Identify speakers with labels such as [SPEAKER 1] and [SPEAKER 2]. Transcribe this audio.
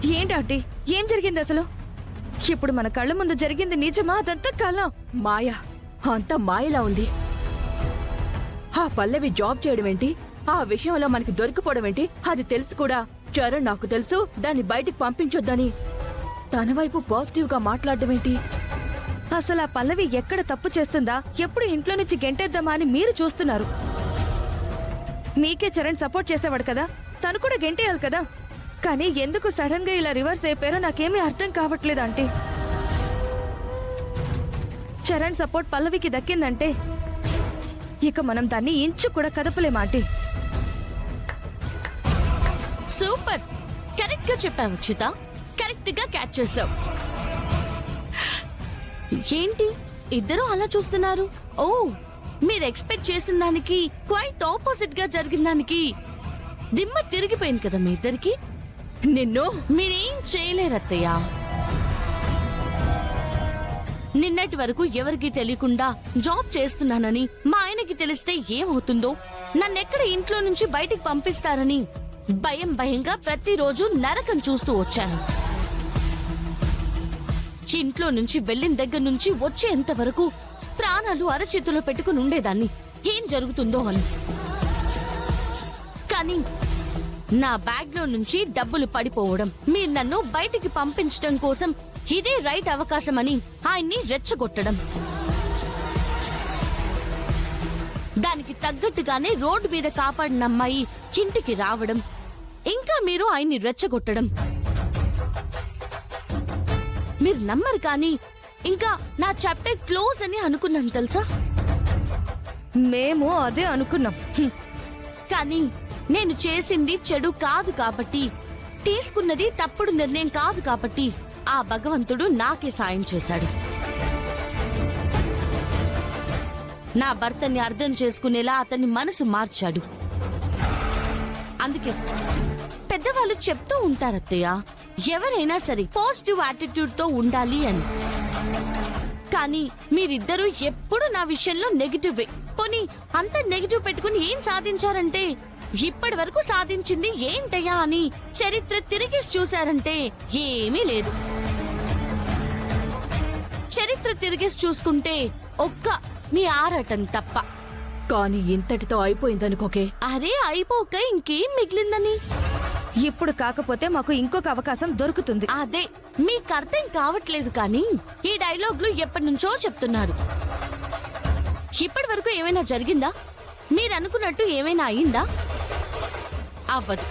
[SPEAKER 1] ఏంటి ఏం జరిగింది అసలు? ఇప్పుడు మన కళ్ళ ముందు జరిగింది నిజమా అదంతా కల?
[SPEAKER 2] మాయ, అంతా మాయలా ఉంది. ఆ పల్లవి జాబ్ చేయడం ఏంటి, ఆ విషయంలో మనకి దొరికిపోవడం ఏంటి, అది తెలుసు కూడా. చరణ్ నాకు తెలుసు దాన్ని బయటికి పంపించొద్దని తన వైపు పాజిటివ్ గా మాట్లాడడం ఏంటి?
[SPEAKER 1] అసలు ఆ పల్లవి ఎక్కడ తప్పు చేస్తుందా, ఎప్పుడు ఇంట్లో నుంచి గెంటేద్దామా అని మీరు చూస్తున్నారు. మీకే చరణ్ సపోర్ట్ చేసేవాడు కదా, తను కూడా గెంటేయాలి కదా. కానీ ఎందుకు సడన్ గా ఇలా రివర్స్ అయిపోయారో నాకేమీ అర్థం కావట్లేదు ఆంటీ. చరణ్ సపోర్ట్ పల్లవికి దక్కిందంటే ఇక మనం దాన్ని ఇంచు కూడా కదపలేం ఆంటీ.
[SPEAKER 3] సూపర్, కరెక్ట్ గా చెప్పావు అక్షిత, కరెక్ట్ గా క్యాచ్ చేసావు. ఏంటి ఇద్దరు అలా చూస్తున్నారు? ఓ, మీరు ఎక్స్పెక్ట్ చేసిన దానికి క్వైట్ ఆపోజిట్ గా జరిగిన దానికి దిమ్మ తిరిగిపోయింది కదా మీ ఇద్దరికి.
[SPEAKER 2] నిన్ను
[SPEAKER 3] మీరేం చేయలేరత్తయ్య. నిన్నటి వరకు ఎవరికి తెలియకుండా జాబ్ చేస్తున్నానని మా ఆయనకి తెలిస్తే ఏమవుతుందో, నన్నెక్కడ ఇంట్లో నుంచి బయటికి పంపిస్తారని భయం భయంగా ప్రతిరోజు నరకం చూస్తూ వచ్చాను. ఇంట్లో నుంచి వెళ్లిన దగ్గర నుంచి వచ్చేంత వరకు ప్రాణాలు అరచేతిలో పెట్టుకుని ఉండేదాన్ని ఏం జరుగుతుందో అని. కానీ నా బ్యాగ్ లో నుంచి డబ్బులు పడిపోవడం, మీరు నన్ను బయటికి పంపించడం కోసం ఇదే రైట్ అవకాశమని ఆయన్ని రెచ్చగొట్టడం, దానికి తగ్గట్టుగానే రోడ్డు మీద కాపాడిన అమ్మాయి ఇంటికి రావడం, ఇంకా మీరు ఆయన్ని రెచ్చగొట్టడం. మీరు నమ్మరు కానీ ఇంకా నా చాప్టర్ క్లోజ్ అని అనుకున్నాను తెలుసా.
[SPEAKER 1] మేము అదే అనుకున్నాం.
[SPEAKER 3] కానీ నేను చేసింది చెడు కాదు కాబట్టి, తీసుకున్నది తప్పుడు నిర్ణయం కాదు కాబట్టి ఆ భగవంతుడు నాకే సాయం చేశాడు. నా భర్తని అర్థం చేసుకునేలా అతని మనసు మార్చాడు. అందుకే పెద్దవాళ్ళు చెప్తూ ఉంటారత్తయ్య, ఎవరైనా సరే పాజిటివ్ యాటిట్యూడ్ తో ఉండాలి అని. కానీ మీరిద్దరూ ఎప్పుడు నా విషయంలో నెగిటివే. పోనీ అంత నెగిటివ్ పెట్టుకుని ఏం సాధించారంటే, ఇప్పటి వరకు సాధించింది ఏంటయ్యా అని చరిత్ర తిరిగేసి చూశారంటే ఏమీ లేదు. చరిత్ర తిరిగేసి చూసుకుంటే ఒక్క మీ ఆరాటం తప్ప.
[SPEAKER 2] కానీ ఇంతటితో అయిపోయిందనుకోకే.
[SPEAKER 3] అరే అయిపోక ఇంకేం మిగిలిందని.
[SPEAKER 1] ఇప్పుడు కాకపోతే మాకు ఇంకొక అవకాశం దొరుకుతుంది.
[SPEAKER 3] అదే మీకు అర్థం కావట్లేదు కానీ ఈ డైలాగులు ఎప్పటి నుంచో చెప్తున్నాడు. ఇప్పటి వరకు ఏమైనా జరిగిందా? మీరు అనుకున్నట్టు ఏమైనా అయిందా? అవ్వదు.